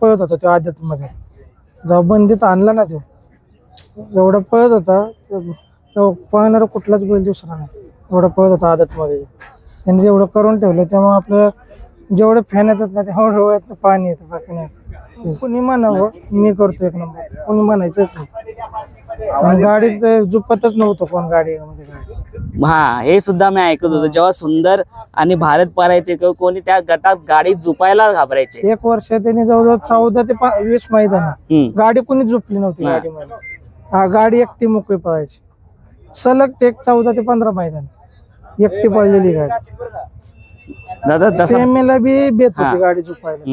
पळत होता तो आदत मध्ये, जेव्हा बंदीत आणला ना तो एवढा पळत होता, पळणारा कुठलाच बैल दुसरा नाही, एवढा पळत होता आदत मध्ये. त्यांनी जेवढं करून ठेवलं त्यामुळे आपलं जेवढे फॅन येतात ना तेवढं डोळ्यात पाणी येतं, बाकी नाही. कुणी म्हणावं मी करतो एक नंबर, कोणी म्हणायचंच नाही. आणि गाडीत झुपतच नव्हतं कोण गाडीमध्ये. हा, हे सुद्धा मी ऐकत होतो, जेव्हा सुंदर आणि भारत पळायचे किंवा कोणी त्या गटात गाडी झुपायला घाबरायचे. एक वर्ष त्यांनी जवळजवळ 14 ते 20 मैदान गाडी कोणी झुपली नव्हती गाडीमध्ये. गाडी एकटी मोकळी पळायची, सलग एक 14 ते 15 मैदान एकटी पळलेली गाडी. दादा सेमीला बी बेत होती गाडी झुपायला.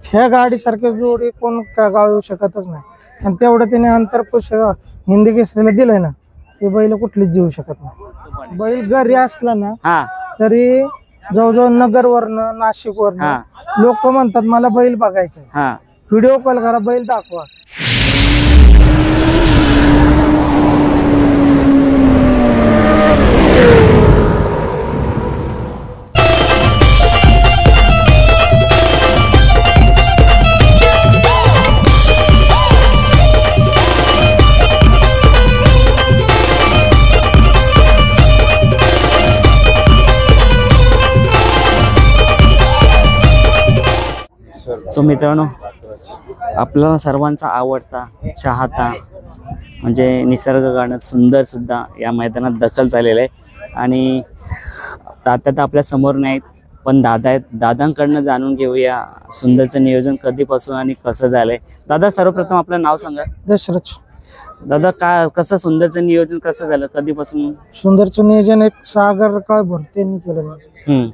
ह्या गाडी सारख्या जोडी कोण गाळू शकतच नाही. आणि तेवढं त्याने अंतरपुष हिंदी केसरीला दिलंय ना, ते बैल कुठलीच जीवू शकत नाही. बैल घरी असला ना तरी जवळजवळ नगरवरनं नाशिकवरनं लोक म्हणतात मला बैल बघायचं, व्हिडिओ कॉल करा, बैल दाखवा. सो मित्रांनो, आपला सर्वांचा आवडता चाहता म्हणजे निसर्ग गाणं सुंदर सुद्धा या मैदानात दखल झालेलं आहे. आणि तात्या तर आपल्या समोर नाहीत, पण दादा आहेत. दादांकडनं जाणून घेऊया सुंदरचं नियोजन कधीपासून आणि कसं झालंय. दादा सर्वप्रथम आपलं नाव सांगा. दशरथ. दादा कसं सुंदरचं नियोजन कसं झालं, कधीपासून? सुंदरचं नियोजन एक सागर काय भरते केलं.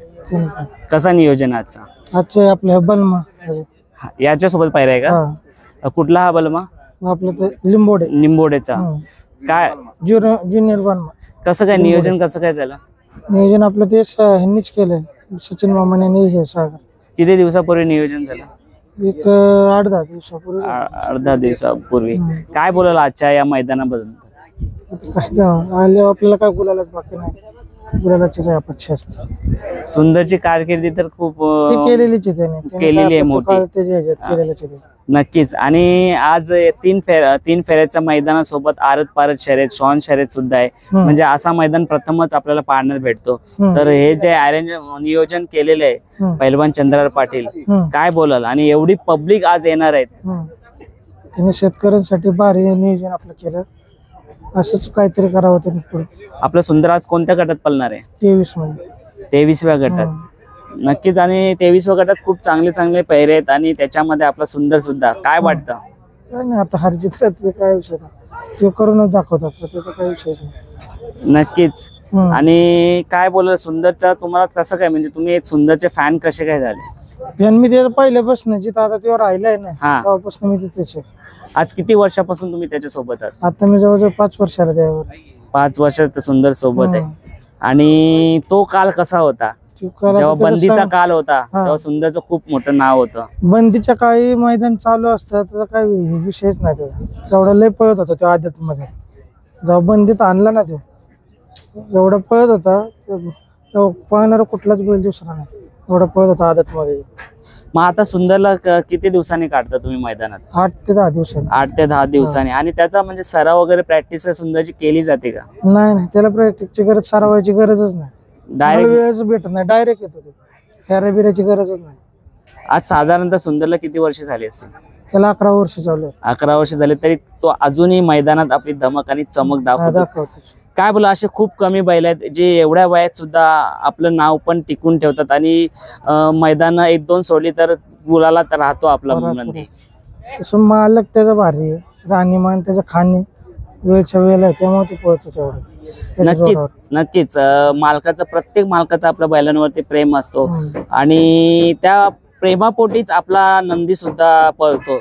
कसा नियोजन आजचा? आजचे आपल्या बलमा याच्यासोबत पायऱ्या आहे का? कुठला हा बलमा? आपलं ते लिंबोडे, निंबोडेचा. काय ज्युनियर बलमा. कसं काय नियोजन कसं काय झालं? नियोजन आपलं ते ह्यांनीच केलंय, सचिन मामाने. हे सागर किती दिवसापूर्वी नियोजन झालं? एक 8-10 दिवसापूर्वी. 8-10 दिवसापूर्वी. काय बोलाल आजच्या या मैदानाबद्दल? काय आले आपल्याला काय बोलायलाच बाकी नाही, बोलायची अपेक्षा असते. सुंदरची कारकिर्दी तर खूप केलेलीच आहे त्याने, केलेली आहे मोठी. नक्कीच. आणि आज तीन फेऱ्याच्या मैदानासोबत आरत पारत शर्यत, शॉन शर्यत सुद्धा आहे. म्हणजे असा मैदान प्रथमच आपल्याला पाहण्यात भेटतो. तर हे जे अरेंज नियोजन केलेले आहे पैलवान चंद्रहार पाटील, काय बोलाल? आणि एवढी पब्लिक आज येणार आहेत, त्यांनी शेतकऱ्यांसाठी भारी नियोजन आपलं केलं. असंच काहीतरी करावं त्यांनी पुढे. आपलं सुंदर आज कोणत्या गटात पळणार आहे? 23 मध्ये. 23व्या गटात. नक्कीच. आणि 23व्या गटात खूप चांगले चांगले पैरे आहेत आणि त्याच्यामध्ये आपला सुंदर सुद्धा. काय वाटतं? काय नाही, आता हरजित काय विषय तो करूनच दाखवतो आपलं, त्याचा काही विषयच नाही. नक्कीच. आणि काय बोल सुंदरचा तुम्हाला कसं काय, म्हणजे तुम्ही एक सुंदरचे फॅन कसे काय झाले? फॅन मी त्याच्या पहिल्यापासून जिथं आता तेव्हा राहिलाय ना तेव्हापासून मी तिथेच. आज किती वर्षापासून तुम्ही त्याच्या सोबत आहात? आता मी जवळजवळ 5 वर्षाला त्यावर. 5 वर्षात सुंदर सोबत आहे. आणि तो काल कसा होता जेव्हा बंदीचा काल होता, तेव्हा सुंदरचं खूप मोठं नाव होतं. बंदीच्या काळी मैदान चालू असतं त्याचा काही विषयच नाही, त्याचा तेवढा लय पळत होता तो आदत मध्ये. जेव्हा बंदीत आणला ना तो एवढा पळत होता, पळणारा कुठलाच बैल दुसरा नाही, एवढा पळत होता आदत मध्ये. मग आता सुंदरला किती दिवसांनी काढता तुम्ही मैदानात? 8 ते 10 दिवसांनी. 8 ते 10 दिवसांनी. आणि त्याचा म्हणजे सराव वगैरे प्रॅक्टिस सुंदरची केली जाते का? नाही, त्याला प्रॅक्टिसची गरज, सरावायची गरजच नाही. डायरेक्ट वेळच भेटत नाही, डायरेक्ट येतो तो. फेऱ्या बिऱ्याची गरजच नाही. आज साधारणतः सुंदरला किती वर्ष झाली असतील? त्याला 11 वर्ष चालू आहे. 11 वर्ष झाले तरी तो अजूनही मैदानात आपली धमक आणि चमक दाखवतो. काय बोला, असे खूप कमी बैल आहेत जे एवढ्या वयात सुद्धा आपलं नाव पण टिकून ठेवतात आणि मैदान 1-2 सोडली तर गुलाला तर राहतो आपला नंदी. तसं मालक त्याचा भारी आहे, राणीमान त्याच्या खाणे वेळच्या वेळेला आहे, त्यामुळे ते पळतो तेवढं. नक्कीच. मालकाचं, प्रत्येक मालकाचं आपल्या बैलांवरती प्रेम असतो आणि त्या प्रेमापोटीच आपला नंदी सुद्धा पळतो.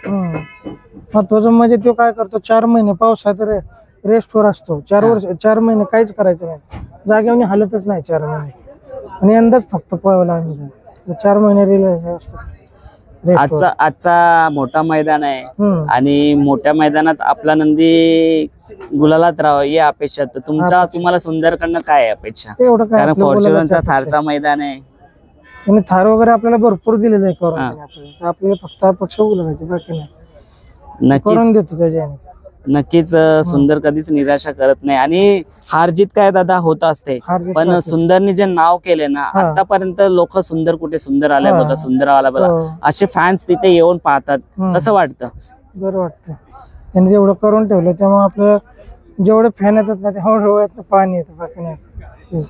महत्वाचं म्हणजे तो काय करतो, 4 महिने पावसात रेस्टवर असतो. 4 महिने काहीच करायचं नाही, जागेवर हालतच नाही 4 महिने. आणि यंदाच फक्त पळवला आम्ही 4 महिने रिलॅक्स असतो. आजचा मोठा मैदान आहे आणि मोठ्या मैदानात आपला नंदी गुलालात राहावा ही अपेक्षा. तर तुम्हाला सुंदरकडनं काय अपेक्षा? कारण फॉर्च्युनरचा थारचा मैदान आहे. त्यांनी थार वगैरे आपल्याला भरपूर दिलेलं आहे करून. हा. त्यांनी आपल्याला फक्त अपक्ष बोलायचे बाकी नाही, नक्कीच करून देतो त्याच्याने. नक्कीच सुंदर कधीच निराशा करत नाही आणि हार जीत काय दादा होत असते, हार-जीत पण राहतेच. सुंदरने जे नाव केले ना हा. आतापर्यंत लोक सुंदर कुठे सुंदर आलाय हा. बघा, सुंदर आला बघा, हो. असे फॅन्स तिथे येऊन पाहतात. कसं वाटतं? बरं वाटतं त्यांनी जेवढं करून ठेवलं, त्यामुळे आपलं जेवढे फॅन येतात ना तेवढं डोळ्यात पाणी येतं बाकी नाही.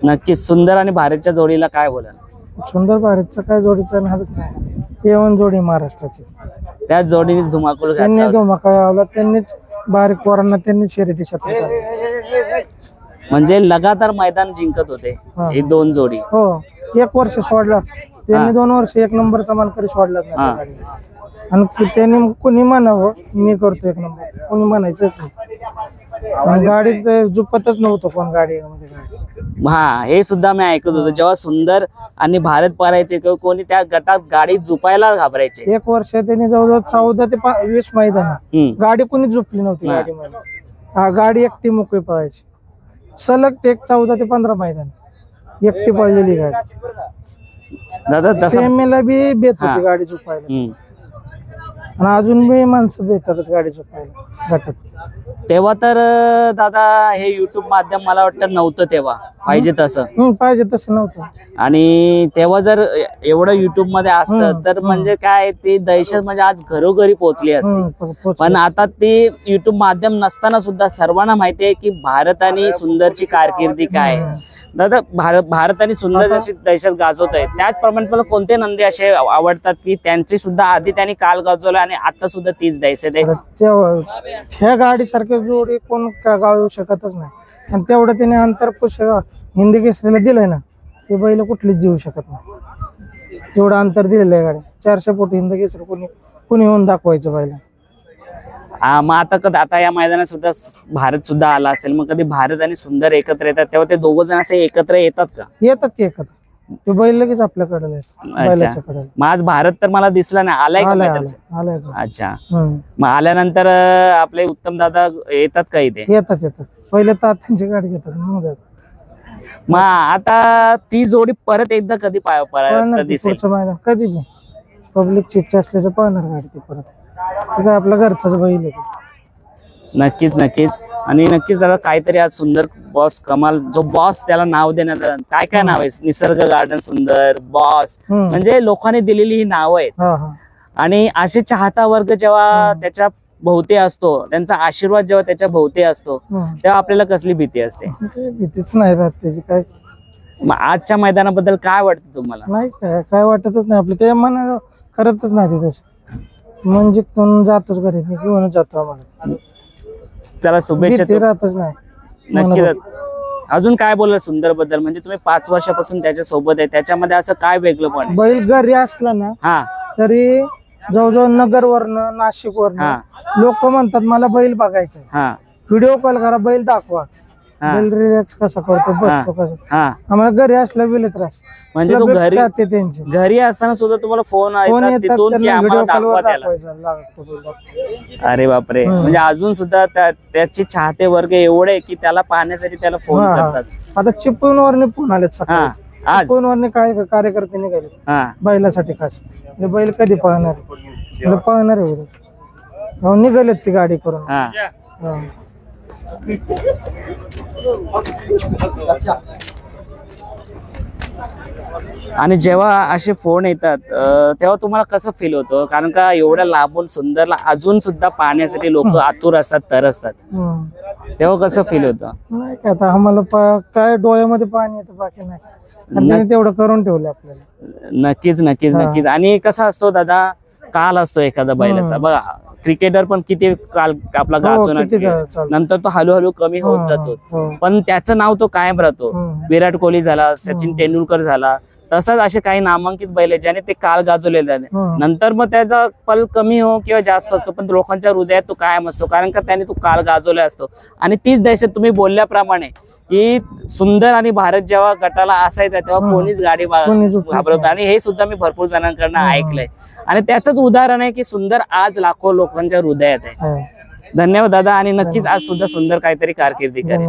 नक्कीच सुंदर आणि भारतच्या जोडीला काय बोलाल? सुंदर भारतचं काय जोडीचं नादच नाही, येऊन जोडी महाराष्ट्राची. त्याच जोडीनेच धुमाकूळ त्यांनी घातला होता. धुमाका लावला, त्यांनीच बारीक पोरांना त्यांनी शर्यती क्षेत्रात. म्हणजे लगातार मैदान जिंकत होते हा. ही दोन जोडी. हो, 1 वर्ष सोडला त्यांनी, 2 वर्ष 1 नंबरचा मानकरी सोडला नाही हा. त्या गाडीला. आणि त्यांनी कुणी म्हणावं मी करतो 1 नंबर, कोणी म्हणायचंच नाही. आणि गाडीत झुपतच नव्हतं कोण गाडी. हा, हे सुद्धा मी ऐकत होतो, जेव्हा सुंदर आणि भारत पळायचे किंवा कोणी त्या गटात गाडीत झुपायला घाबरायचे. 1 वर्ष त्यांनी जवळजवळ 14 ते 20 मैदान गाडी कोणीच झोपली नव्हती हा. गाडीमध्ये. गाडी एकटी मोकळी पळायची, सलग 14 ते 15 मैदान एकटी पळलेली गाडी. दादा तसं सेमीला बी बेत हा. होती गाडी झोपायला, हम्म. आणि अजून बी माणसं बेतातच गाडी झोपायला गटात. तेव्हा तर दादा हे युट्यूब माध्यम मला वाटतं नव्हतं तेव्हा पाहिजे तसं. पाहिजे तसं नव्हतं. आणि तेव्हा जर एवढं युट्यूब मध्ये असतं तर म्हणजे काय ती दहशत म्हणजे आज घरोघरी पोहोचली असती. पण आता ते युट्यूब माध्यम नसताना सुद्धा सर्वांना माहिती आहे की भारत आणि सुंदरची कारकिर्दी काय आहे. दादा भारत आणि सुंदर जशी दहशत गाजवत आहे, त्याचप्रमाणे मला कोणते नंदी असे आवडतात की त्यांची सुद्धा आधी त्यांनी काल गाजवलं आणि आता सुद्धा तीच दहशत आहे? त्या गाडी सारखी जोडी कोण गाळू शकतच नाही. आणि तेवढं त्याने अंतरपुष हिंदी केसरीला दिलंय ना, ते बैल कुठलीच जीवू शकत नाही. तेवढं अंतर दिलेलं आहे गाडी. 400 फूट हिंदी केसरी कोणी येऊन दाखवायचं बैला. मग आता या मैदानात सुद्धा भारत सुद्धा आला असेल, मग कधी भारत आणि सुंदर एकत्र येतात तेव्हा ते दोघ जण असे एकत्र येतात का? येतात की एकत्र. ते बैल लगेच आपल्याकडे बैलाच्या कडे. मग आज भारत तर मला दिसला नाही, आलाय का मैदानात? आलाय. अच्छा, मग आल्यानंतर आपले उत्तम दादा येतात का इथे? येतात. पहिले तात्यांची गाडी घेतात मग जातात. मग आता ती जोडी परत एकदा कधी दिसेल? पुढचं मैदान कधी बी पब्लिकची इच्छा असली तर पाहणार गाडी ती परत. ते काय आपला घरचाच बैल आहे. नक्कीच नक्कीच. आणि नक्कीच दादा काहीतरी आज सुंदर बॉस कमाल, जो बॉस त्याला नाव देण्यात आलं, काय नाव आहे? निसर्ग गार्डन सुंदर बॉस, म्हणजे लोकांनी दिलेली ही नाव आहेत. आणि असे चाहता वर्ग जेव्हा त्याच्या भोवती असतो, त्यांचा आशीर्वाद जेव्हा त्याच्या भोवती असतो, तेव्हा आपल्याला कसली भीती असते? भीतीच नाही राहत त्याची काय. मग आजच्या मैदानाबद्दल काय वाटतं तुम्हाला? नाही काय वाटतच नाही. आपलं ते मन करतच नाही ते तसं. म्हणजे जातोच घरी घेऊनच जातो आम्हाला. चला शुभेच्छा. राहतच नाही. नक्कीच. अजून काय बोलला सुंदर बद्दल? म्हणजे तुम्ही 5 वर्षापासून त्याच्या सोबत आहे, त्याच्यामध्ये असं काय वेगळं पण? बैल घरी असला ना तरी जवळजवळ नगरवरनं नाशिकवरनं लोक म्हणतात मला बैल बघायचं, व्हिडिओ कॉल करा, बैल दाखवा, बैल रिलॅक्स कसा करतो, बसतो कसं. आम्हाला घरी असला बैल त्रास. म्हणजे तू घरी असताना सुद्धा तुम्हाला फोन अरे बापरे. म्हणजे अजून सुद्धा त्याची चाहते वर्ग एवढे की त्याला पाहण्यासाठी त्याला फोन करतात. आता चिपळूणवरने फोन आलेत सकाळी. चिपळूणवरने काय कार्यकर्ते निघाले बैलासाठी खास. बैल कधी पळणार? पळणार आहे उद्या. निघालेत ती गाडी करून. आणि जेव्हा असे फोन येतात तेव्हा तुम्हाला कसं फील होतं? कारण का एवढ्या लांबून सुंदरला अजून सुद्धा पाहण्यासाठी लोक आतुर असतात, तरसतात, तेव्हा कसं फील होतं? नाही काय आता आम्हाला काय डोळ्यामध्ये पाणी येतं, बाकी नाही. तेवढं करून ठेवलं आपल्याला. नक्कीच नक्कीच नक्कीच. आणि कसा असतो दादा, काल असतो एखादा बैलाचा बघा. क्रिकेटर पण किती काल आपला गाजवणार, नंतर तो हळूहळू कमी होत जातो, पण त्याचं नाव तो कायम राहतो. विराट कोहली झाला, सचिन तेंडुलकर झाला, तसाच असे काही नामांकित बैल आहेत ज्याने ते काल गाजवलेले झाले. नंतर मग त्याचा पल कमी हो किंवा जास्त असतो, पण लोकांच्या हृदयात तो कायम असतो, कारण का त्याने तो काल गाजवला असतो. आणि तीच दहशत तुम्ही बोलल्याप्रमाणे की सुंदर आणि भारत जेव्हा गटाला असायचा तेव्हा कोणीच गाडी घाबरवत. आणि हे सुद्धा मी भरपूर जणांकडनं ऐकलंय. आणि त्याचंच उदाहरण आहे की सुंदर आज लाखो लोकांच्या हृदयात आहे. धन्यवाद दादा. आणि नक्कीच आज सुद्धा सुंदर काहीतरी कारकिर्दी करेल.